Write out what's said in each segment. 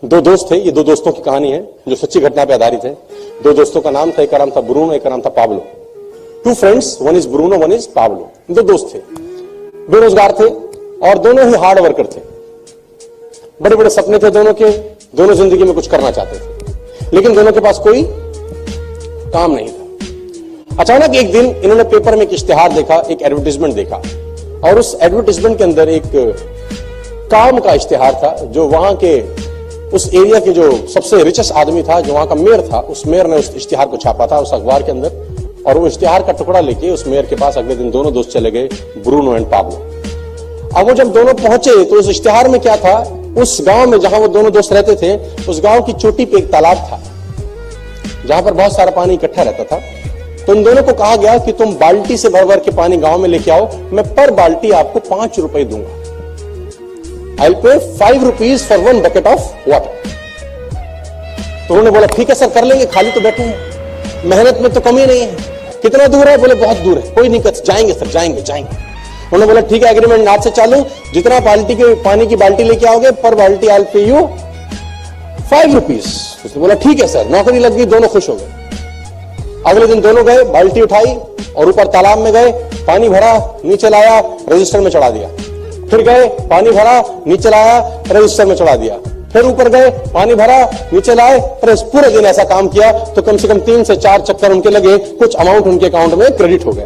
दो दोस्त थे, ये दो दोस्तों की कहानी है जो सच्ची घटना पे आधारित है। दो दोस्तों का नाम था, एक का नाम था ब्रूनो, एक का नाम था Pablo. Two friends, one is Bruno, one is Pablo. दो दोस्त थे, बेरोजगार थे और दोनों ही हार्ड वर्कर थे। बड़े बड़े सपने थे दोनों के, दोनों जिंदगी में कुछ करना चाहते थे, लेकिन दोनों के पास कोई काम नहीं था। अचानक एक दिन इन्होंने पेपर में एक इश्तिहार देखा, एक एडवर्टीजमेंट देखा, और उस एडवर्टीजमेंट के अंदर एक काम का इश्तिहार था जो वहां के उस एरिया के जो सबसे रिचेस्ट आदमी था, जो वहां का मेयर था, उस मेयर ने उस इश्तिहार को छापा था उस अखबार के अंदर। और वो इश्तिहार का टुकड़ा लेके उस मेयर के पास अगले दिन दोनों दोस्त चले गए, ब्रूनो एंड पाब्लो। अब वो जब दोनों पहुंचे तो उस इश्तिहार में क्या था, उस गांव में जहां वो दोनों दोस्त रहते थे, उस गांव की चोटी पे एक तालाब था जहां पर बहुत सारा पानी इकट्ठा रहता था। तो उन दोनों को कहा गया कि तुम बाल्टी से भर भर के पानी गांव में लेके आओ, मैं पर बाल्टी आपको 5 रुपए दूंगा। I'll pay 5 rupees for 1 bucket of water। तो उन्होंने बोला ठीक है सर, कर लेंगे, खाली तो बैठे हैं, मेहनत में तो कमी नहीं है। कितना दूर है? बोले बहुत दूर है। कोई नहीं, जाएंगे सर, जाएंगे। उन्होंने बोला ठीक है, एग्रीमेंट आज से चालू, जितना बाल्टी के पानी की बाल्टी लेके आओगे पर बाल्टी I'll pay you 5 rupees। उसने बोला ठीक है सर, नौकरी लग गई, दोनों खुश हो गए। अगले दिन दोनों गए, बाल्टी उठाई और ऊपर तालाब में गए, पानी भरा, नीचे लाया, रजिस्टर में चढ़ा दिया। फिर गए, पानी भरा, नीचे लाया, रजिस्टर में चढ़ा दिया। फिर ऊपर गए, पानी भरा, नीचे लाए, पूरे दिन ऐसा काम किया तो कम से कम 3 से 4 चक्कर उनके लगे, कुछ अमाउंट उनके अकाउंट में क्रेडिट हो गया।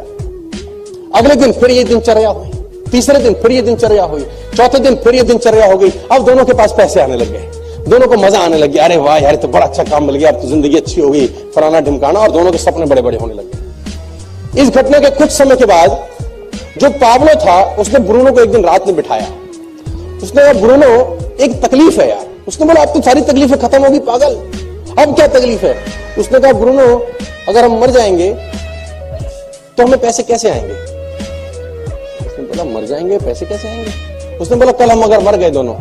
अगले दिन फिर ये दिनचर्या हुई, तीसरे दिन फिर ये दिनचर्या हुई, चौथे दिन फिर ये दिनचर्या हो गई। अब दोनों के पास पैसे आने लग गए, दोनों को मजा आने लग गया, अरे वाह यार तो बड़ा अच्छा काम मिल गया, अब तो जिंदगी अच्छी हो गई, फलाना ढिमकाना, और दोनों के सपने बड़े बड़े होने लगे। इस घटना के कुछ समय के बाद जो पाब्लो था उसने ब्रूनो को एक दिन रात में बिठाया। उसने कहा ब्रूनो एक तकलीफ है यार। उसने बोला अब तो सारी तकलीफें खत्म होगी पागल, अब क्या तकलीफ है? उसने कहा ब्रूनो अगर हम मर जाएंगे तो हमें पैसे कैसे आएंगे? उसने बोला मर जाएंगे पैसे कैसे आएंगे? उसने बोला कल हम अगर मर गए दोनों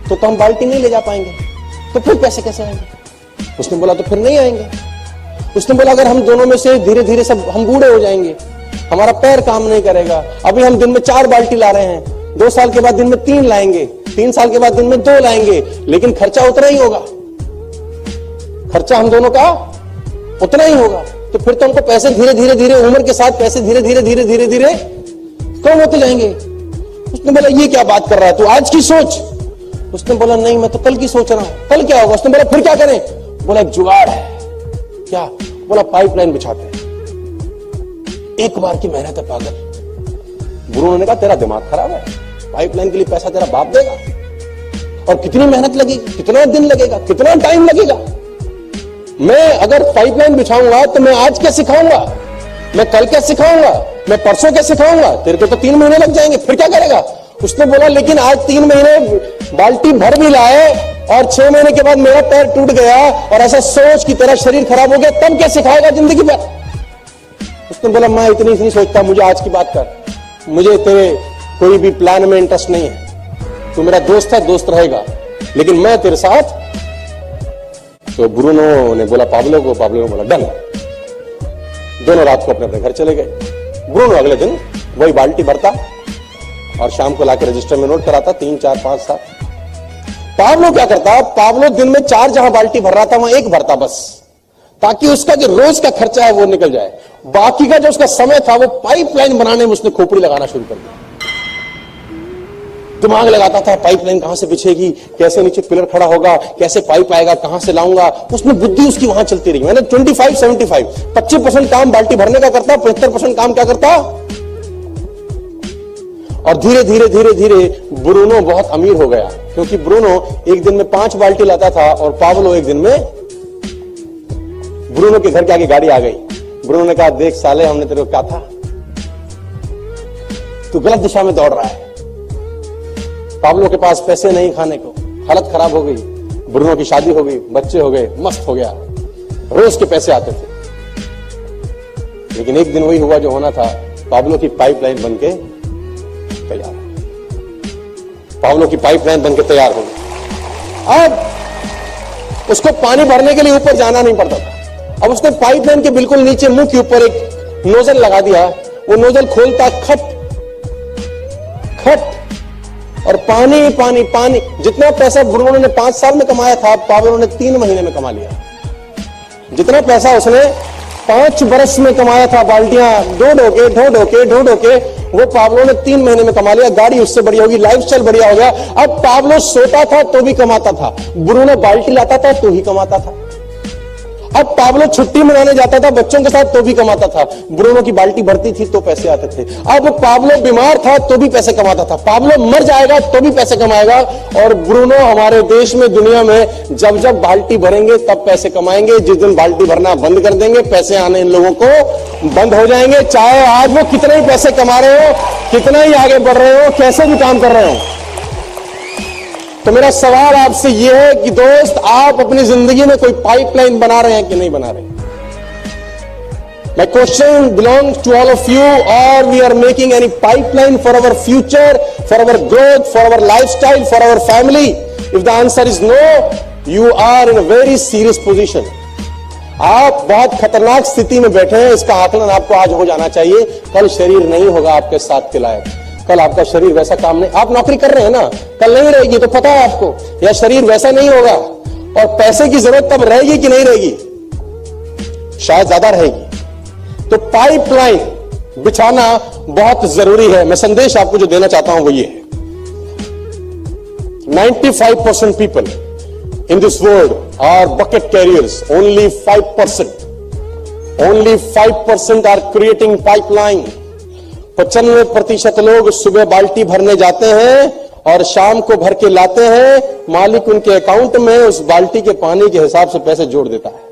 तो हम बाल्टी नहीं ले जा पाएंगे, तो फिर पैसे कैसे आएंगे? उसने बोला तो फिर नहीं आएंगे। उसने बोला अगर हम दोनों में से धीरे धीरे सब हम बूढ़े हो जाएंगे, हमारा पैर काम नहीं करेगा, अभी हम दिन में 4 बाल्टी ला रहे हैं, 2 साल के बाद दिन में 3 लाएंगे, 3 साल के बाद दिन में 2 लाएंगे, लेकिन खर्चा उतना ही होगा, खर्चा हम दोनों का उतना ही होगा। तो फिर तो हमको पैसे धीरे धीरे धीरे उम्र के साथ पैसे धीरे धीरे धीरे धीरे धीरे कम होते जाएंगे। उसने बोला ये क्या बात कर रहा है तू, आज की सोच। उसने बोला नहीं मैं तो कल की सोच रहा हूं, कल क्या होगा? उसने बोला फिर क्या करें? बोला एक जुगाड़ है। क्या? बोला पाइपलाइन बिछाते हैं, एक बार की मेहनत है पागल। ब्रूनो ने कहा तेरा दिमाग खराब है, पाइपलाइन के लिए पैसा तेरा बाप देगा, और कितनी मेहनत लगेगी, कितना दिन लगेगा, कितना टाइम लगेगा? मैं अगर पाइपलाइन बिछाऊंगा तो मैं आज क्या सिखाऊंगा, मैं कल क्या सिखाऊंगा, मैं परसों क्या सिखाऊंगा? तेरे को तो 3 महीने लग जाएंगे, फिर क्या करेगा? उसने बोला लेकिन आज 3 महीने बाल्टी भर भी लाए और 6 महीने के बाद मेरा पैर टूट गया और ऐसा सोच की तरह शरीर खराब हो गया, तब क्या सिखाएगा जिंदगी भर? उसने बोला मैं इतनी नहीं सोचता, मुझे आज की बात कर, मुझे तेरे कोई भी प्लान में इंटरेस्ट नहीं है, तू मेरा दोस्त है, दोस्त रहेगा, लेकिन मैं तेरे साथ। तो ब्रूनो ने बोला पाब्लो को, पाब्लो ने बोला डन। दोनों रात को अपने अपने घर चले गए। ब्रूनो अगले दिन वही बाल्टी भरता और शाम को लाके रजिस्टर में नोट कराता, 3, 4, 5, 7। पाब्लो क्या करता, पाब्लो दिन में 4 जहां बाल्टी भर रहा था वहां 1 भरता बस, ताकि उसका जो रोज का खर्चा है वो निकल जाए। बाकी का जो उसका समय था वो पाइपलाइन बनाने में उसने खोपड़ी लगाना शुरू कर दिया। दिमाग लगाता था पाइपलाइन कहां से बिछेगी, कैसे नीचे पिलर खड़ा होगा, कैसे पाइप आएगा, कहां से लाऊंगा, उसमें बुद्धि उसकी वहां चलती रही। मैंने 25-75 25% काम बाल्टी भरने का करता, 75% काम क्या करता। और धीरे धीरे धीरे धीरे ब्रूनो बहुत अमीर हो गया, क्योंकि ब्रूनो एक दिन में 5 बाल्टी लाता था और पाब्लो एक दिन में। ब्रूनो के घर के आगे गाड़ी आ गई। ब्रूनो ने कहा देख साले, हमने तेरे को कहा था, तू गलत दिशा में दौड़ रहा है। पाब्लो के पास पैसे नहीं खाने को, हालत खराब हो गई, ब्रूनो की शादी हो गई, बच्चे हो गए, मस्त हो गया, रोज के पैसे आते थे। लेकिन एक दिन वही हुआ जो होना था, पाब्लो की पाइपलाइन बनके तैयार, पाब्लो की पाइपलाइन बनके तैयार हो गई। अब उसको पानी भरने के लिए ऊपर जाना नहीं पड़ता था, अब उसने पाइपलाइन के बिल्कुल नीचे मुंह के ऊपर एक नोजल लगा दिया, वो नोजल खोलता खट खट और पानी पानी पानी। जितना पैसा ब्रूनो ने 5 साल में कमाया था, पाब्लो ने 3 महीने में कमा लिया। जितना पैसा उसने 5 बरस में कमाया था, बाल्टियां ढो ढो के वो पाब्लो ने 3 महीने में कमा लिया। गाड़ी उससे बढ़िया होगी, लाइफस्टाइल बढ़िया हो गया। अब पाब्लो सोता था तो भी कमाता था, ब्रूनो बाल्टी लाता था तो ही कमाता था। अब पाब्लो छुट्टी मनाने जाता था बच्चों के साथ तो भी कमाता था, ब्रूनो की बाल्टी भरती थी तो पैसे आते थे। अब पाब्लो बीमार था तो भी पैसे कमाता था, पाब्लो मर जाएगा तो भी पैसे कमाएगा। और ब्रूनो हमारे देश में, दुनिया में जब जब बाल्टी भरेंगे तब पैसे कमाएंगे। जिस दिन बाल्टी भरना बंद कर देंगे, पैसे आने इन लोगों को बंद हो जाएंगे। चाहे आज वो कितने ही पैसे कमा रहे हो, कितना ही आगे बढ़ रहे हो, कैसे भी काम कर रहे हो। तो मेरा सवाल आपसे यह है कि दोस्त, आप अपनी जिंदगी में कोई पाइपलाइन बना रहे हैं कि नहीं बना रहे? My question belongs to all of you, or we are making any pipeline for our future, for our growth, for our lifestyle, for our family? If the answer is no, you are in a very serious position. आप बहुत खतरनाक स्थिति में बैठे हैं। इसका आकलन आपको आज हो जाना चाहिए। कल शरीर नहीं होगा आपके साथ के लायक, कल आपका शरीर वैसा काम नहीं। आप नौकरी कर रहे हैं ना, कल नहीं रहेगी तो पता है आपको, या शरीर वैसा नहीं होगा। और पैसे की जरूरत तब रहेगी कि नहीं रहेगी? शायद ज्यादा रहेगी। तो पाइपलाइन बिछाना बहुत जरूरी है। मैं संदेश आपको जो देना चाहता हूं वो ये है, 95% people in this world are bucket carriers, only 5% are creating pipeline. 95% लोग सुबह बाल्टी भरने जाते हैं और शाम को भर के लाते हैं। मालिक उनके अकाउंट में उस बाल्टी के पानी के हिसाब से पैसे जोड़ देता है।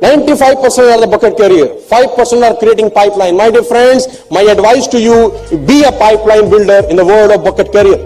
95% are the bucket carrier, 5% are creating pipeline. My dear friends, my advice to you, be a pipeline builder in the world of bucket carrier.